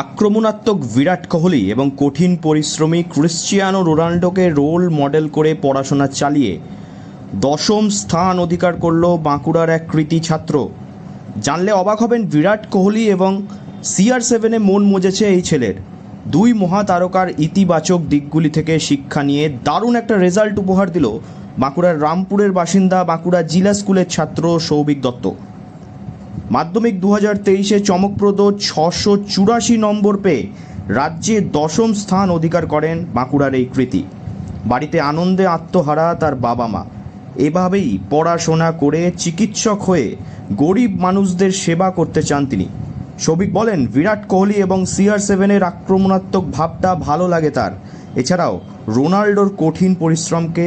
আক্রমণাত্মক বিরাট কোহলি এবং কঠিন পরিশ্রমী ক্রিশ্চিয়ানো রোনাল্ডোকে রোল মডেল করে পড়াশোনা চালিয়ে দশম স্থান অধিকার করল বাঁকুড়ার এক কৃতী ছাত্র। জানলে অবাক হবেন, বিরাট কোহলি এবং CR7-এ মন মজেছে এই ছেলের। দুই মহাতারকার ইতিবাচক দিকগুলি থেকে শিক্ষা নিয়ে দারুণ একটা রেজাল্ট উপহার দিল বাঁকুড়ার রামপুরের বাসিন্দা বাঁকুড়া জিলা স্কুলের ছাত্র সৌভিক দত্ত। মাধ্যমিক 2023-এ চমকপ্রদ 684 নম্বর পেয়ে রাজ্যে দশম স্থান অধিকার করেন বাঁকুড়ার এই কৃতী। বাড়িতে আনন্দে আত্মহারা তার বাবা মা। এভাবেই পড়াশোনা করে চিকিৎসক হয়ে গরিব মানুষদের সেবা করতে চান তিনি। সৌভিক বলেন, বিরাট কোহলি এবং CR7-এর আক্রমণাত্মক ভাবটা ভালো লাগে তার। এছাড়াও রোনাল্ডোর কঠিন পরিশ্রমকে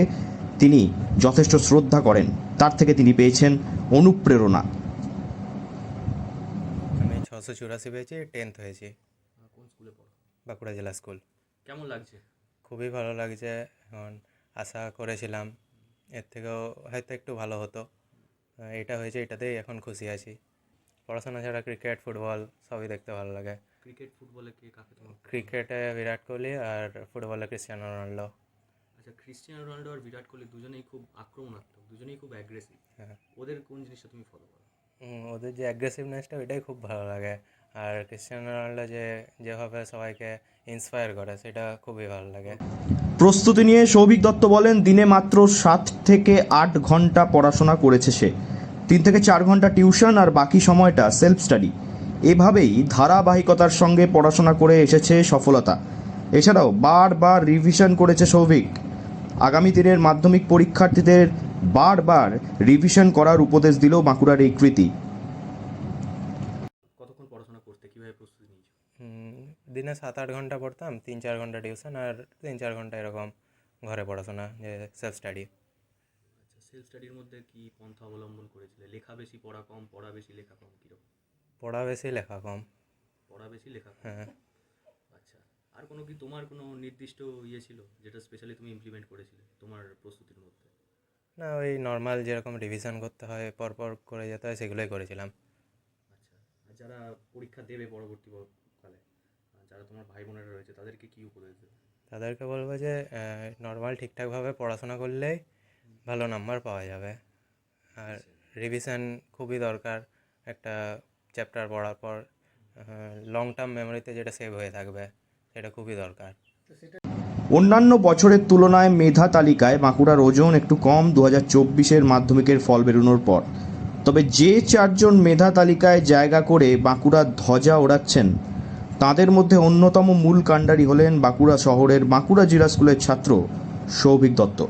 তিনি যথেষ্ট শ্রদ্ধা করেন। তার থেকে তিনি পেয়েছেন অনুপ্রেরণা। আমি 684 পেয়েছি, 10th হয়েছি। কোন স্কুলে পড়ো? বাঁকুড়া জেলা স্কুল। কেমন লাগছে? খুবই ভালো লাগছে। এখন আশা করেছিলাম এর থেকেও হয়তো একটু ভালো হতো, এটা হয়েছে, এটাতেই এখন খুশি আছি। পড়াশোনা ছাড়া ক্রিকেট, ফুটবল সবই দেখতে ভালো লাগে। ক্রিকেট, ফুটবলে কাকে তোমার? ক্রিকেটে বিরাট কোহলি আর ফুটবলে ক্রিশ্চিয়ানো রোনাল্ডো। আচ্ছা, ক্রিশ্চিয়ানো রোনাল্ডো আর বিরাট কোহলি দুজনেই খুব আক্রমণাত্মক, দুজনেই খুব অ্যাগ্রেসিভ। হ্যাঁ, ওদের কোন জিনিসটা তুমি ফলো করো? ওদের যে অ্যাগ্রেসিভনেসটা ওইটাই খুব ভালো লাগে। আর ক্রিশ্চিয়ানো রোনাল্ডো যেভাবে সবাইকে ইন্সপায়ার করে সেটা খুবই ভালো লাগে। প্রস্তুতি নিয়ে সৌভিক দত্ত বলেন, দিনে মাত্র 7 থেকে 8 ঘন্টা পড়াশোনা করেছে সে। 3 থেকে 4 ঘন্টা টিউশন আর বাকি সময়টা সেলফ স্টাডি। এভাবেই ধারাবাহিকতার সঙ্গে পড়াশোনা করে এসেছে সফলতা। এছাড়াও বারবার রিভিশন করেছে সৌভিক। আগামী দিনের মাধ্যমিক পরীক্ষার্থীদের বারবার রিভিশন করার উপদেশ দিল বাঁকুড়ার এই কৃতী। কতক্ষণ পড়াশোনা করতে, কিভাবে প্রস্তুতি নিয়েছো? দিনে 7-8 ঘন্টা পড়তাম, 3-4 ঘন্টা টিউশন আর 3-4 ঘন্টা এরকম ঘরে পড়াশোনা, যে সেলফ স্টাডি। আচ্ছা, সেলফ স্টাডির মধ্যে কি পন্থা অবলম্বন করেছিলে? লেখা বেশি, পড়া কম, পড়া বেশি, লেখা কম, কীরকম? পড়া বেশি, লেখা কম। পড়া বেশি, লেখা কম। হ্যাঁ। আচ্ছা, আর তোমার কোনো নির্দিষ্ট ইয়ে ছিল যেটা স্পেশালি তুমি ইমপ্লিমেন্ট করেছিলে তোমার প্রস্তুতির মধ্যে? না, ওই নর্মাল যেরকম রিভিশন করতে হয়, পরপর করে যেতে হয়, সেগুলোই করেছিলাম। আচ্ছা, আর যারা পরীক্ষা দেবে পরবর্তীকালে, যারা তোমার ভাই বোনেরা রয়েছে, তাদেরকে কি উপদেশ দেবে? তাদেরকে বলবো যে নর্মাল ঠিকঠাকভাবে পড়াশোনা করলেই ভালো নাম্বার পাওয়া যাবে। আর রিভিশন খুবই দরকার। একটা চ্যাপ্টার পড়ার পর লং টার্ম মেমোরিতে যেটা সেভ হয়ে থাকবে, সেটা খুবই দরকার। অন্যান্য বছরের তুলনায় মেধা তালিকায় বাঁকুড়ার ওজন একটু কম 2024-এর মাধ্যমিকের ফল বেরোনোর পর। তবে যে 4 জন মেধা তালিকায় জায়গা করে বাঁকুড়ার ধ্বজা ওড়াচ্ছেন, তাদের মধ্যে অন্যতম মূল কাণ্ডারি হলেন বাঁকুড়া শহরের বাঁকুড়া জিলা স্কুলের ছাত্র সৌভিক দত্ত।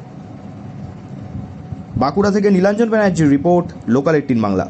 বাঁকুড়া থেকে নীলাঞ্জন ব্যানার্জির রিপোর্ট, লোকাল 18 বাংলা।